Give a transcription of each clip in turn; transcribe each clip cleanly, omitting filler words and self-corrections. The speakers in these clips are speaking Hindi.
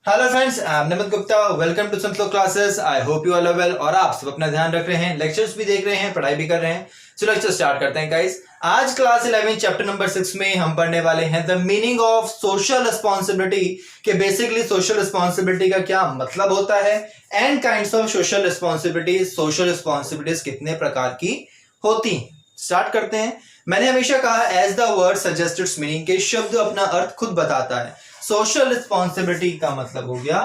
Hello friends, I am Namit Gupta. Welcome to some flow classes. I hope you all are well और आप सब अपना ध्यान रख रहे हैं, लेक्चर्स भी देख रहे हैं, पढ़ाई भी कर रहे हैं। चलो लेक्चर स्टार्ट करते हैं गाइस। आज क्लास 11 चैप्टर नंबर 6 में हम पढ़ने वाले हैं the meaning of social responsibility, के बेसिकली सोशल रिस्पॉन्सिबिलिटी का क्या मतलब होता है and kinds of social responsibility. Social responsibilities कितने प्रकार की होती हैं। स्टार्ट करते हैं। मैंने हमेशा कहा as the word suggest its meaning, के शब्द अपना अर्थ खुद बताता है। सोशल रिस्पॉन्सिबिलिटी का मतलब हो गया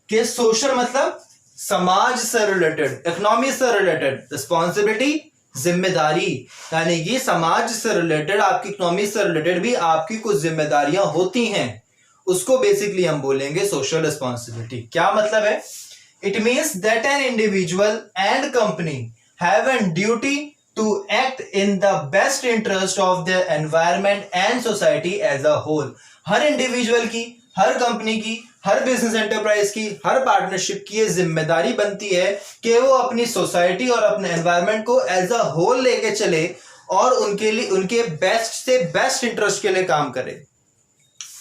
कि सोशल मतलब समाज से रिलेटेड, इकोनॉमी से रिलेटेड, रिस्पॉन्सिबिलिटी जिम्मेदारी, यानी कि समाज से रिलेटेड, आपकी इकोनॉमी से रिलेटेड भी आपकी कुछ जिम्मेदारियां होती हैं, उसको बेसिकली हम बोलेंगे सोशल रिस्पॉन्सिबिलिटी। क्या मतलब है? It means that an individual and company have an duty to act in the best interest of the environment and society as a whole। Her individual की, हर कंपनी की, हर बिजनेस एंटरप्राइज की, हर पार्टनरशिप की ये जिम्मेदारी बनती है कि वो अपनी सोसाइटी और अपने एनवायरनमेंट को एज अ होल लेके चले और उनके लिए, उनके बेस्ट से बेस्ट इंटरेस्ट के लिए काम करे,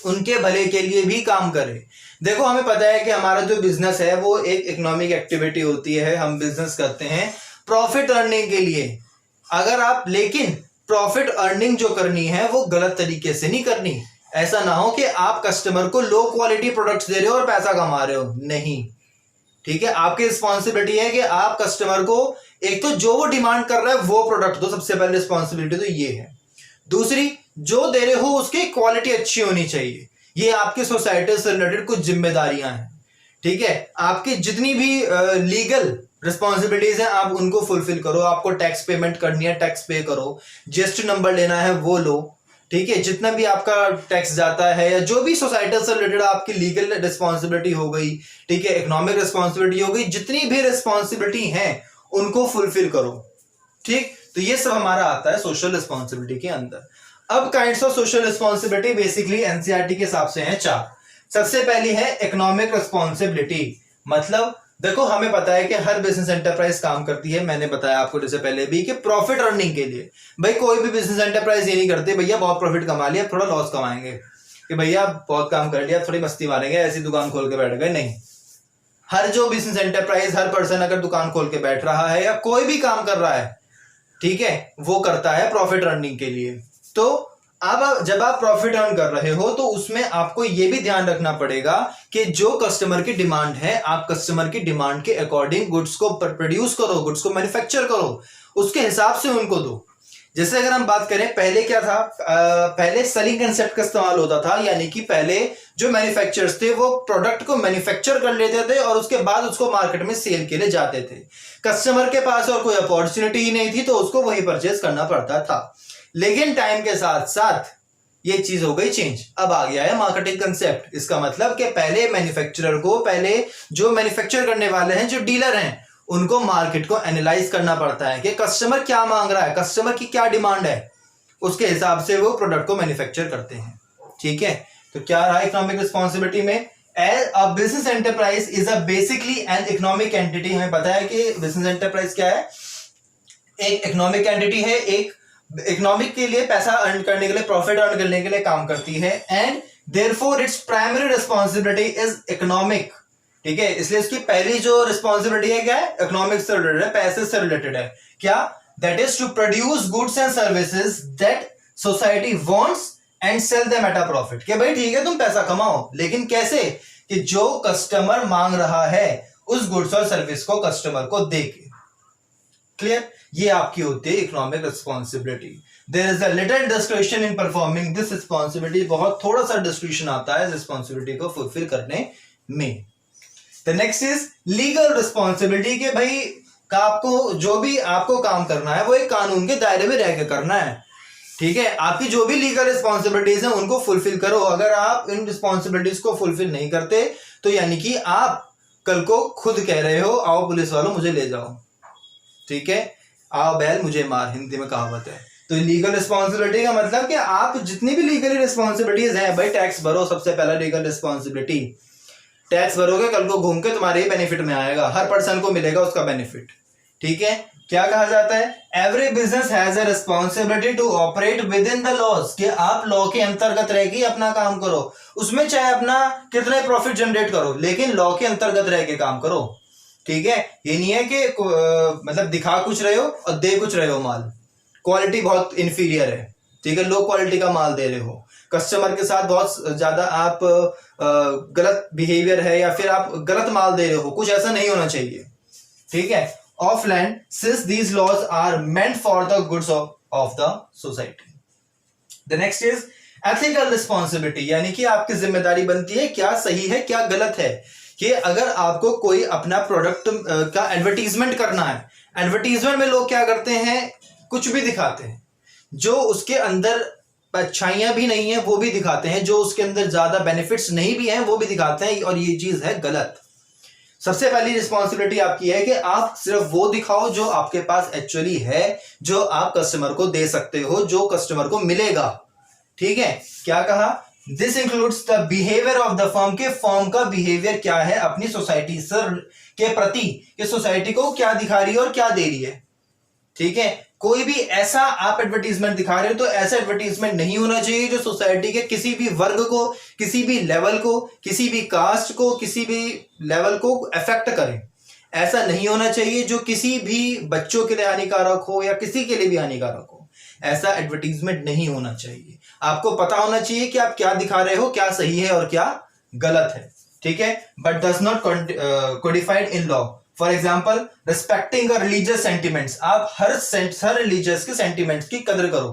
उनके भले के लिए भी काम करे। देखो, हमें पता है कि हमारा जो बिजनेस है वो एक इकोनॉमिक एक्टिविटी होती है। हम बिजनेस करते हैं प्रॉफिट अर्निंग के लिए। अगर आप, लेकिन प्रॉफिट अर्निंग जो करनी है वो गलत तरीके से नहीं करनी। ऐसा ना हो कि आप कस्टमर को लो क्वालिटी प्रोडक्ट्स दे रहे हो और पैसा कमा रहे हो, नहीं। ठीक है, आपकी रिस्पॉन्सिबिलिटी है कि आप कस्टमर को एक तो जो वो डिमांड कर रहा है वो प्रोडक्ट दो, सबसे पहले रिस्पॉन्सिबिलिटी तो ये है। दूसरी, जो दे रहे हो उसकी क्वालिटी अच्छी होनी चाहिए। ये आपकी सोसाइटी से रिलेटेड कुछ जिम्मेदारियां हैं। ठीक है, आपकी जितनी भी लीगल रिस्पॉन्सिबिलिटीज हैं आप उनको फुलफिल करो। आपको टैक्स पेमेंट करनी है, टैक्स पे करो। जीएसटी नंबर लेना है वो लो। ठीक है, जितना भी आपका टैक्स जाता है या जो भी सोसाइटी से रिलेटेड आपकी लीगल रिस्पॉन्सिबिलिटी हो गई, ठीक है, इकोनॉमिक रिस्पॉन्सिबिलिटी हो गई, जितनी भी रिस्पॉन्सिबिलिटी है उनको फुलफिल करो। ठीक, तो ये सब हमारा आता है सोशल रिस्पॉन्सिबिलिटी के अंदर। अब kinds of social responsibility basically NCERT के हिसाब से हैं 4। सबसे पहली है इकोनॉमिक रिस्पॉन्सिबिलिटी। मतलब देखो, हमें पता है कि हर बिजनेस एंटरप्राइज काम करती है, मैंने बताया आपको जैसे पहले भी, कि प्रॉफिट अर्निंग के लिए। भाई कोई भी बिजनेस एंटरप्राइज ये नहीं करते भैया बहुत प्रॉफिट कमा लिया थोड़ा लॉस कमाएंगे, कि भैया बहुत काम कर लिया थोड़ी मस्ती मारेंगे, ऐसी दुकान खोल के बैठ गए, नहीं। हर जो बिजनेस एंटरप्राइज, हर पर्सन अगर दुकान खोल के बैठ रहा है या कोई भी काम कर रहा है, ठीक है, वो करता है प्रॉफिट अर्निंग के लिए। तो अब जब आप प्रॉफिट अर्न कर रहे हो तो उसमें आपको यह भी ध्यान रखना पड़ेगा कि जो कस्टमर की डिमांड है, आप कस्टमर की डिमांड के अकॉर्डिंग गुड्स को प्रोड्यूस करो, गुड्स को मैन्युफैक्चर करो, उसके हिसाब से उनको दो। जैसे अगर हम बात करें, पहले क्या था, पहले सेलिंग कंसेप्ट का इस्तेमाल होता था, यानी कि पहले जो मैन्युफैक्चरर्स थे वो प्रोडक्ट को मैन्युफैक्चर कर लेते थे और उसके बाद उसको मार्केट में सेल के लिए जाते थे। कस्टमर के पास और कोई अपॉर्चुनिटी ही नहीं थी तो उसको वही परचेज करना पड़ता था। लेकिन टाइम के साथ साथ ये चीज हो गई चेंज। अब आ गया है मार्केटिंग कंसेप्ट। इसका मतलब कि पहले मैन्युफैक्चरर को, पहले जो मैन्युफैक्चर करने वाले हैं, जो डीलर हैं, उनको मार्केट को एनालाइज करना पड़ता है कि कस्टमर क्या मांग रहा है, कस्टमर की क्या डिमांड है, उसके हिसाब से वो प्रोडक्ट को मैन्युफैक्चर करते हैं। ठीक है, तो क्या रहा इकोनॉमिक रिस्पॉन्सिबिलिटी में? A business enterprise is a basically an economic entity. हमें पता है कि बिजनेस एंटरप्राइज क्या है, एक इकोनॉमिक एंटिटी है, एक इकोनॉमिक के लिए पैसा अर्न करने के लिए, प्रॉफिट अर्न करने के लिए काम करती है। And therefore its primary responsibility is economic. ठीक है, इसलिए इसकी पहली जो रिस्पॉन्सिबिलिटी है क्या है, इकोनॉमिक से रिलेटेड है, पैसे से रिलेटेड है। क्या? That is to produce goods and services that society wants and sell them at a profit. कि भाई ठीक है तुम पैसा कमाओ, लेकिन कैसे? कि जो कस्टमर मांग रहा है उस गुड्स और सर्विस को कस्टमर को दे के। क्लियर? ये आपकी होती है economic responsibility. There is a little description in performing this responsibility. बहुत थोड़ा सा डिस्क्रिप्शन आता है रिस्पॉन्सिबिलिटी को फुलफिल करने में। The next is legal responsibility. के भाई का आपको जो भी आपको काम करना है वो एक कानून के दायरे में रह के करना है। ठीक है, आपकी जो भी लीगल रिस्पॉन्सिबिलिटीज हैं उनको फुलफिल करो। अगर आप इन रिस्पॉन्सिबिलिटीज को फुलफिल नहीं करते तो यानी कि आप कल को खुद कह रहे हो आओ पुलिस वालों मुझे ले जाओ। ठीक है, आओ बैल मुझे मार, हिंदी में कहावत है। तो लीगल रिस्पॉन्सिबिलिटी का मतलब कि आप जितनी भी लीगल रिस्पॉन्सिबिलिटीज हैं, भाई टैक्स भरो, सबसे पहला लीगल रिस्पॉन्सिबिलिटी। टैक्स भरोगे कल को घूम के तुम्हारे ही बेनिफिट में आएगा, हर पर्सन को मिलेगा उसका बेनिफिट। ठीक है, क्या कहा जाता है? Every business has a responsibility to operate with in the laws, कि आप लॉ के अंतर्गत रह के अपना काम करो, उसमें चाहे अपना कितने प्रॉफिट जनरेट करो, लेकिन लॉ के अंतर्गत रह के काम करो। ठीक है, ये नहीं है कि मतलब दिखा कुछ रहे हो और दे कुछ रहे हो माल, क्वालिटी बहुत इंफीरियर है, ठीक है, लो क्वालिटी का माल दे रहे हो, कस्टमर के साथ बहुत ज्यादा आप गलत बिहेवियर है या फिर आप गलत माल दे रहे हो, कुछ ऐसा नहीं होना चाहिए। ठीक है, of land since these laws are meant for the goods of the society. The next is ethical responsibility, यानी कि आपकी जिम्मेदारी बनती है क्या सही है क्या गलत है, कि अगर आपको कोई अपना प्रोडक्ट का एडवर्टीजमेंट करना है, एडवर्टीजमेंट में लोग क्या करते हैं, कुछ भी दिखाते हैं, जो उसके अंदर अच्छाइयां भी नहीं है वो भी दिखाते हैं, जो उसके अंदर ज्यादा बेनिफिट्स नहीं भी हैं वो भी दिखाते हैं, और ये चीज है गलत। सबसे पहली रिस्पॉन्सिबिलिटी आपकी है कि आप सिर्फ वो दिखाओ जो आपके पास एक्चुअली है, जो आप कस्टमर को दे सकते हो, जो कस्टमर को मिलेगा। ठीक है, क्या कहा? This includes the behaviour of the firm, के फर्म का बिहेवियर क्या है अपनी सोसाइटी सर के प्रति, कि सोसाइटी को क्या दिखा रही है और क्या दे रही है। ठीक है, कोई भी ऐसा आप एडवर्टीजमेंट दिखा रहे हो तो ऐसा एडवर्टीजमेंट नहीं होना चाहिए जो सोसाइटी के किसी भी वर्ग को, किसी भी लेवल को, किसी भी कास्ट को, किसी भी लेवल को अफेक्ट करे। ऐसा नहीं होना चाहिए जो किसी भी बच्चों के लिए हानिकारक हो या किसी के लिए भी हानिकारक हो। ऐसा एडवर्टीजमेंट नहीं होना चाहिए। आपको पता होना चाहिए कि आप क्या दिखा रहे हो, क्या सही है और क्या गलत है। ठीक है, but does not codified in law. For example, respecting religious sentiments, आप हर रिलीजियस के सेंटिमेंट्स की कदर करो।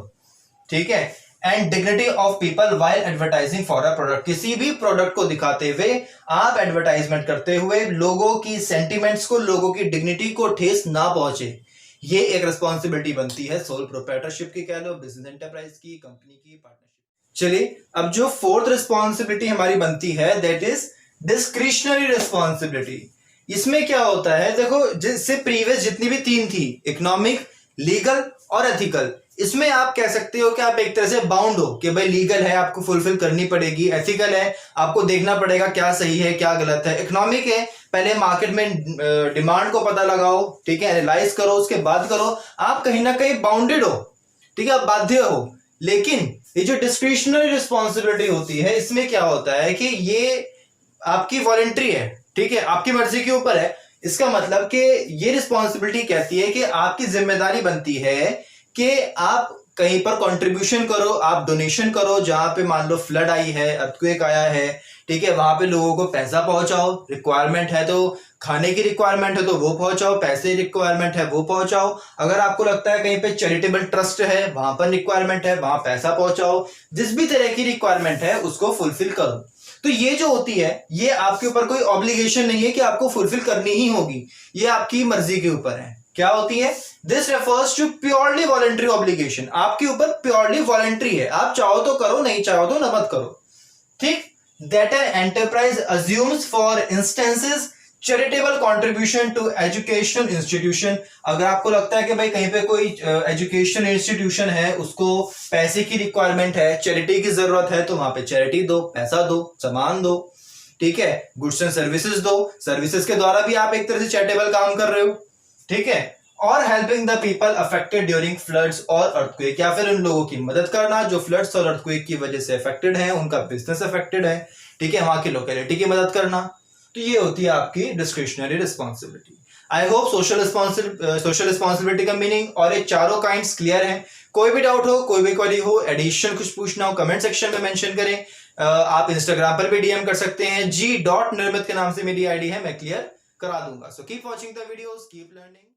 ठीक है, and dignity of people while advertising for a product, किसी भी प्रोडक्ट को दिखाते हुए आप एडवर्टाइजमेंट करते हुए लोगों की सेंटिमेंट्स को, लोगों की डिग्निटी को ठेस ना पहुंचे। ये एक रिस्पॉन्सिबिलिटी बनती है सोल प्रोप्राइटरशिप की, कह लो बिजनेस एंटरप्राइज की, कंपनी की, पार्टनरशिप। चलिए, अब जो फोर्थ रिस्पॉन्सिबिलिटी हमारी बनती है दैट इज डिस्क्रिशनरी रिस्पॉन्सिबिलिटी। इसमें क्या होता है, देखो जिससे प्रीवियस जितनी भी तीन थी, इकोनॉमिक, लीगल और एथिकल, इसमें आप कह सकते हो कि आप एक तरह से बाउंड हो कि भाई लीगल है आपको फुलफिल करनी पड़ेगी, एथिकल है आपको देखना पड़ेगा क्या सही है क्या गलत है, इकोनॉमिक है पहले मार्केट में डिमांड को पता लगाओ, ठीक है, एनालाइज करो, उसके बाद करो, आप कहीं ना कहीं बाउंडेड हो, ठीक है, आप बाध्य हो। लेकिन ये जो डिस्क्रिशनरी रिस्पॉन्सिबिलिटी होती है, इसमें क्या होता है कि ये आपकी वॉलंटरी है, ठीक है, आपकी मर्जी के ऊपर है। इसका मतलब कि ये रिस्पॉन्सिबिलिटी कहती है कि आपकी जिम्मेदारी बनती है कि आप कहीं पर कंट्रीब्यूशन करो, आप डोनेशन करो, जहां पे मान लो फ्लड आई है, अर्थक्वेक आया है, ठीक है, वहां पे लोगों को पैसा पहुंचाओ, रिक्वायरमेंट है तो खाने की रिक्वायरमेंट है तो वो पहुंचाओ, पैसे रिक्वायरमेंट है वो पहुंचाओ, अगर आपको लगता है कहीं पे चैरिटेबल ट्रस्ट है वहां पर रिक्वायरमेंट है वहां पैसा पहुंचाओ, जिस भी तरह की रिक्वायरमेंट है उसको फुलफिल करो। तो ये जो होती है ये आपके ऊपर कोई ऑब्लिगेशन नहीं है कि आपको फुलफिल करनी ही होगी, ये आपकी मर्जी के ऊपर है। क्या होती है? This refers to purely voluntary obligation, आपके ऊपर प्योरली वॉलंटरी है, आप चाहो तो करो, नहीं चाहो तो न मत करो। ठीक, that an enterprise assumes for instances charitable contribution to education institution, अगर आपको लगता है कि भाई कहीं पे कोई एजुकेशन इंस्टीट्यूशन है, उसको पैसे की रिक्वायरमेंट है, चैरिटी की जरूरत है, तो वहां पे चैरिटी दो, पैसा दो, सामान दो, ठीक है, गुड्स एंड सर्विसेज दो, सर्विसेज के द्वारा भी आप एक तरह से चैरिटेबल काम कर रहे हो, ठीक है, और helping the people affected during floods और अर्थक्वेक, या फिर उन लोगों की मदद करना जो फ्लड्स और अर्थक्वेक की वजह से अफेक्टेड है, उनका बिजनेस अफेक्टेड है, ठीक है, वहां की लोकेलिटी की मदद करना। तो ये होती है आपकी discretionary responsibility. I hope social responsibility का मीनिंग और ये चारों काइंड्स क्लियर हैं। कोई भी डाउट हो, कोई भी क्वेरी हो, एडिशन कुछ पूछना हो, कमेंट सेक्शन में मेंशन करें। आप इंस्टाग्राम पर भी डीएम कर सकते हैं, g.निर्मित के नाम से मेरी आईडी है, मैं क्लियर करा दूंगा। So keep watching the videos, keep learning.